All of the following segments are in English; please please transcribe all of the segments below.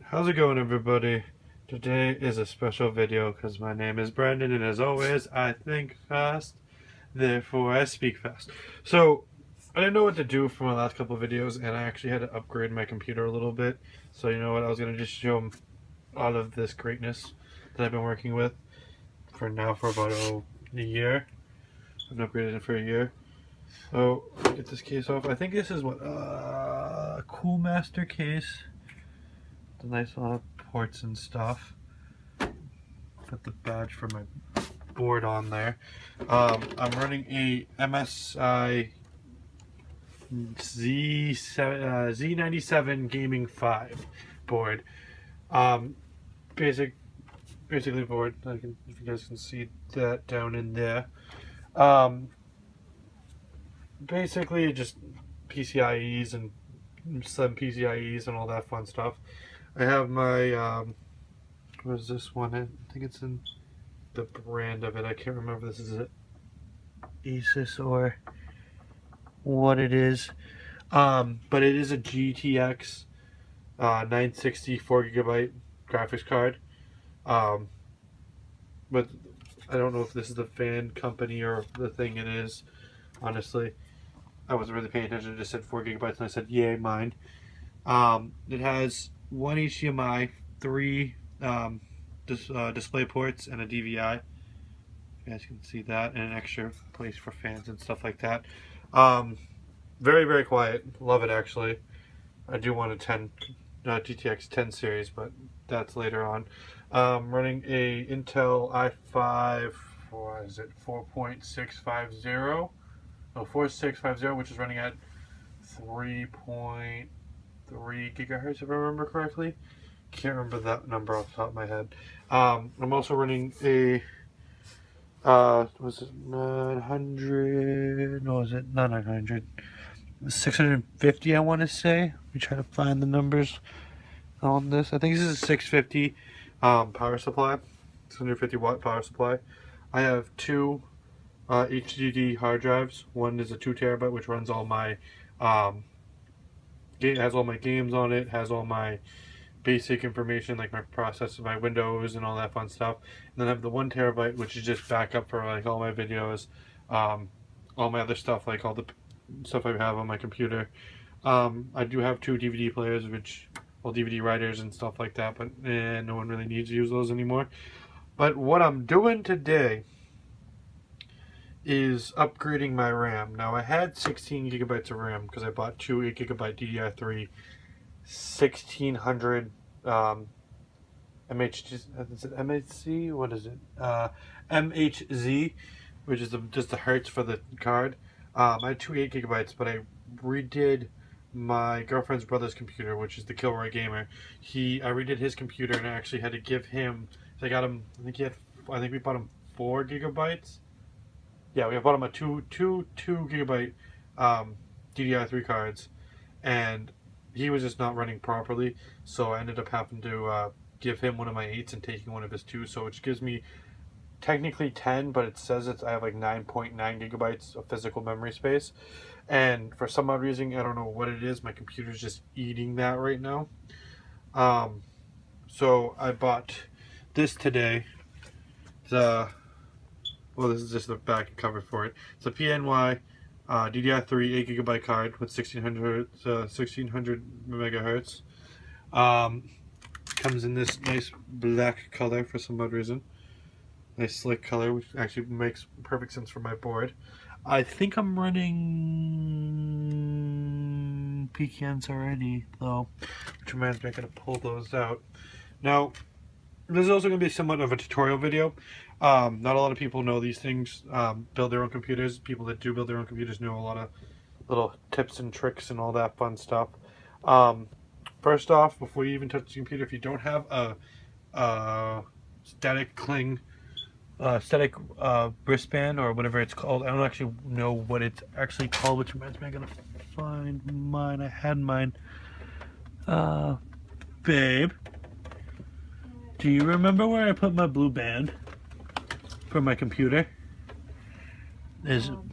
How's it going, everybody? Today is a special video because my name is Brandon, and as always, I think fast, therefore I speak fast. So, I didn't know what to do for my last couple of videos, and I actually had to upgrade my computer a little bit. So, you know what? I was going to just show them all of this greatness that I've been working with for about a year. I've been upgraded it for a year. So, get this case off. I think this is what a Cool Master case. It's a nice lot of ports and stuff. Put the badge for my board on there. I'm running a MSI Z97 Gaming 5 board. Basically board. If you guys can see that down in there. Basically just PCIe's and some PCIe's and all that fun stuff. I have my what is this one? I think it's in the brand of it. I can't remember if this is Asus or what it is. But it is a GTX 960 4GB graphics card. But I don't know if this is the fan company or the thing it is. Honestly, I wasn't really paying attention. It just said 4GB, and I said, "Yay, mine." It has one HDMI, 3 display ports, and a DVI. You guys can see that, and an extra place for fans and stuff like that. Very, very quiet. Love it, actually. I do want a GTX 10 series, but that's later on. Running a Intel i5, what is it, 4.650? No, 4650, which is running at 3.3 gigahertz, if I remember correctly. Can't remember that number off the top of my head. I'm also running a was it 900? No, was it not 900? 650, I want to say. Let me try to find the numbers on this. I think this is a 650 power supply, 650 watt power supply. I have two HDD hard drives. One is a 2 terabyte, which runs all my has all my games on it, has all my basic information like my process, my Windows, and all that fun stuff. And then I have the 1 terabyte, which is just backup for like all my videos, all my other stuff, like all the stuff I have on my computer. I do have 2 DVD players, DVD writers and stuff like that, but no one really needs to use those anymore. But what I'm doing today is upgrading my RAM. Now, I had 16 gigabytes of RAM because I bought 2 8GB DDR3 1600 MHC? What is it? MHZ, which is just the hertz for the card. I had 2 8GB, but I redid my girlfriend's brother's computer, which is the Kilroy Gamer. I redid his computer, and I actually had to give him. So I got him. I think we bought him 4 gigabytes. Yeah, we bought him a two gigabyte DDR3 cards, and he was just not running properly. So I ended up having to give him one of my 8s and taking one of his 2. So which gives me technically 10, but it says I have like 9.9 gigabytes of physical memory space. And for some odd reason, I don't know what it is, my computer's just eating that right now. So I bought this today. This is just the back cover for it. It's a PNY DDR3 8GB card with 1600 megahertz. Comes in this nice black color for some odd reason. Nice slick color, which actually makes perfect sense for my board. I think I'm running pecans already, though, which reminds me I gotta pull those out. Now, this is also going to be somewhat of a tutorial video. Not a lot of people know these things, build their own computers. People that do build their own computers know a lot of little tips and tricks and all that fun stuff. First off, before you even touch the computer, if you don't have a static wristband or whatever it's called, I don't actually know what it's actually called, which reminds me I gotta find mine. I had mine. Babe, do you remember where I put my blue band for my computer? No.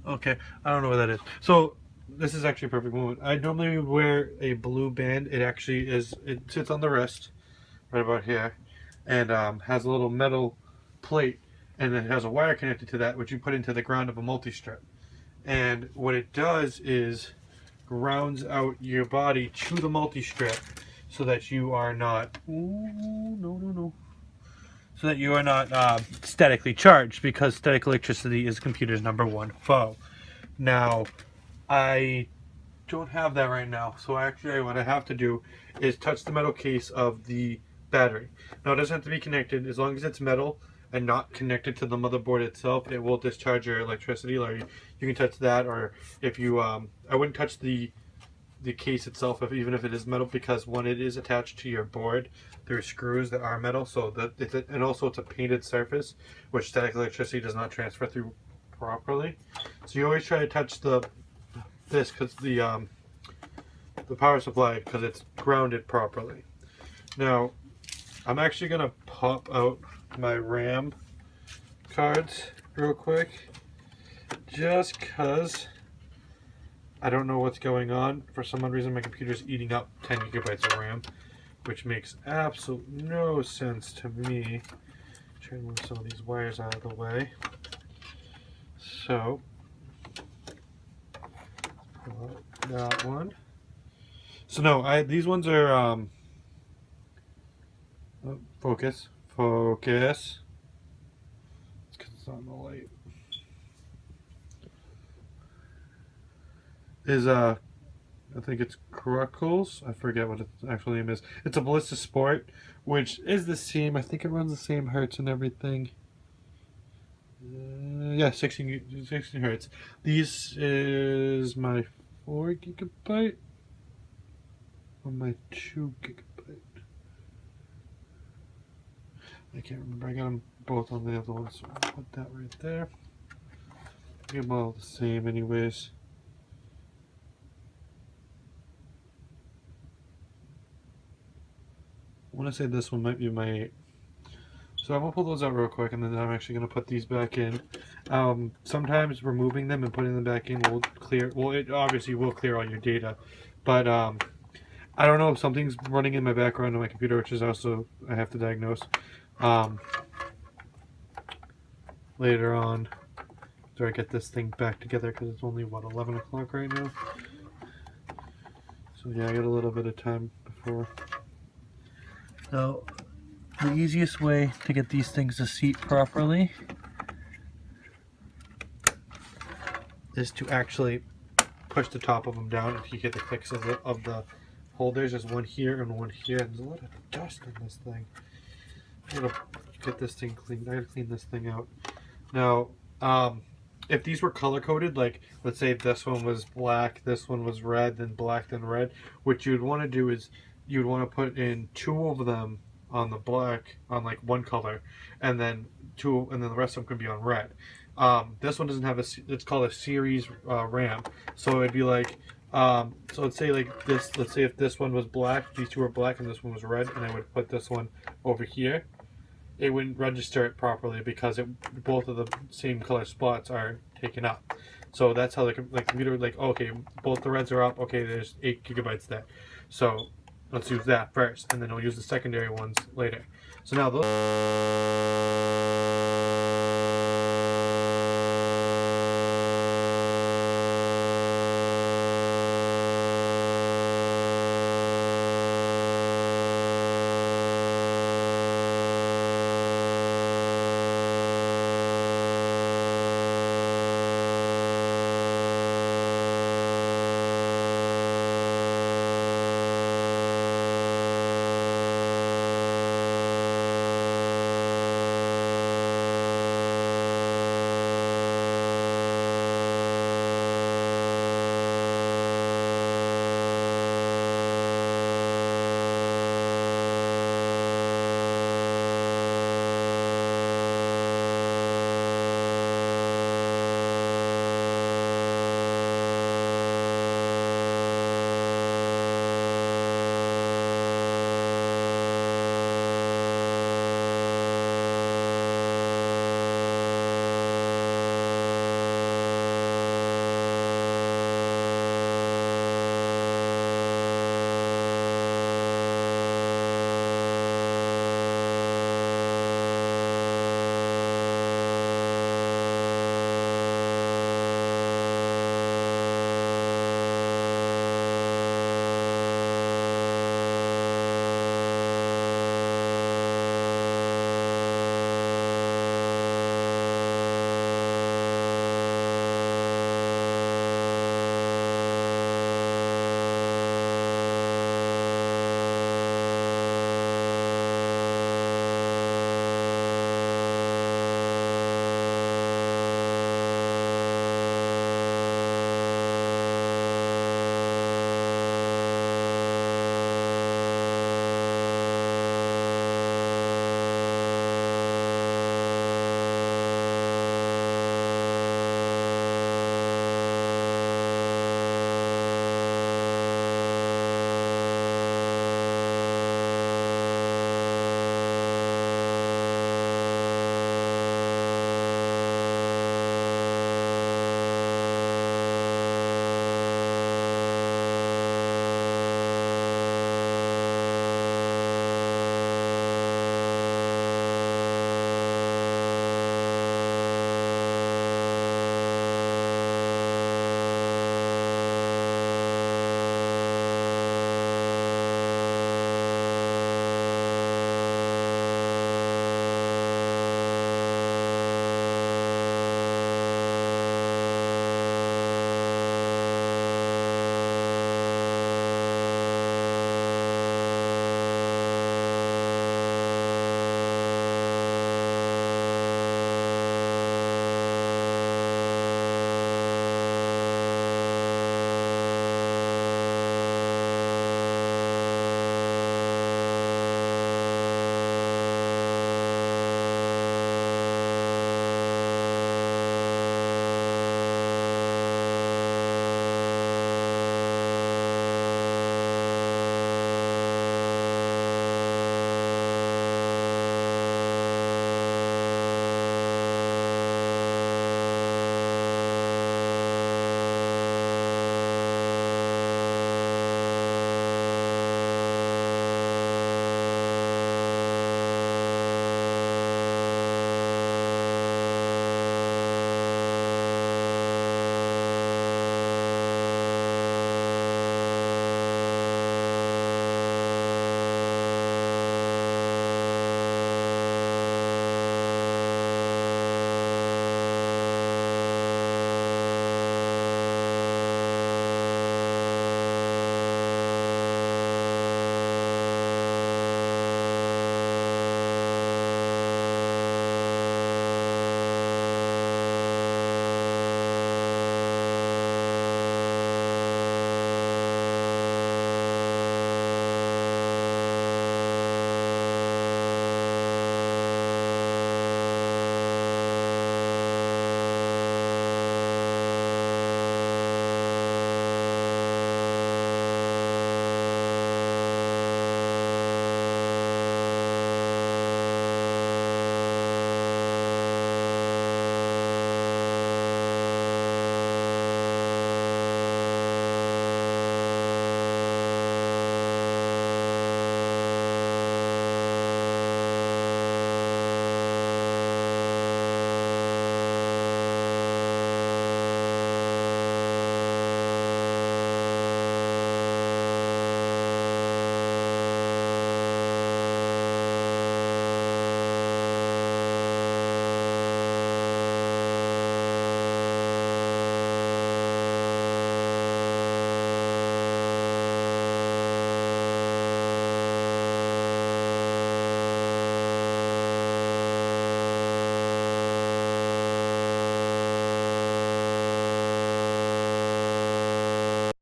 Okay, I don't know what that is. So this is actually a perfect moment. I normally wear a blue band. It actually is. It sits on the wrist, right about here, and has a little metal plate, and it has a wire connected to that, which you put into the ground of a multi-strip. And what it does is grounds out your body to the multi-strip, so that you are not. Ooh, no. So that you are not statically charged, because static electricity is a computer's #1 foe. Now, I don't have that right now, so actually what I have to do is touch the metal case of the battery. Now, it doesn't have to be connected. As long as it's metal and not connected to the motherboard itself, it will discharge your electricity. Or you can touch that, or if you I wouldn't touch the case itself, even if it is metal, because when it is attached to your board, there's screws that are metal, so that and also it's a painted surface, which static electricity does not transfer through properly. So you always try to touch this because the power supply, because it's grounded properly. Now, I'm actually gonna pop out my RAM cards real quick, just because I don't know what's going on. For some odd reason, my computer's eating up 10 gigabytes of RAM, which makes absolutely no sense to me. Try to move some of these wires out of the way. So, pull out that one. So no, these ones are focus. It's because it's on the light. Is I think it's Cruckles. I forget what its actual name is. It's a Ballista Sport, which is the same. I think it runs the same hertz and everything. Yeah, 16 hertz. This is my 4 gigabyte or my 2 gigabyte. I can't remember. I got them both on the other one, so I'll put that right there. Get them all the same, anyways. I want to say this one might be my 8. So I'm going to pull those out real quick, and then I'm actually going to put these back in. Sometimes removing them and putting them back in will clear, well, it obviously will clear all your data. But I don't know if something's running in my background on my computer, which is also, I have to diagnose later on. After I get this thing back together, because it's only, what, 11 o'clock right now? So yeah, I got a little bit of time before. So, the easiest way to get these things to seat properly is to actually push the top of them down. If you get the clicks of the holders, there's one here and one here. There's a lot of dust on this thing. I'm gonna get this thing cleaned. I gotta clean this thing out. Now, if these were color coded, like let's say this one was black, this one was red, then black, then red, what you'd want to do is you'd want to put in 2 of them on the black, on like one color, and then the rest of them could be on red. This one doesn't have it's called a series RAM, so it'd be like, so let's say like this, let's say if this one was black, these 2 were black, and this one was red, and I would put this one over here, it wouldn't register it properly because both of the same color spots are taken up. So that's how the computer would, like, okay, both the reds are up, okay, there's 8 gigabytes there. So let's use that first, and then we'll use the secondary ones later. So now those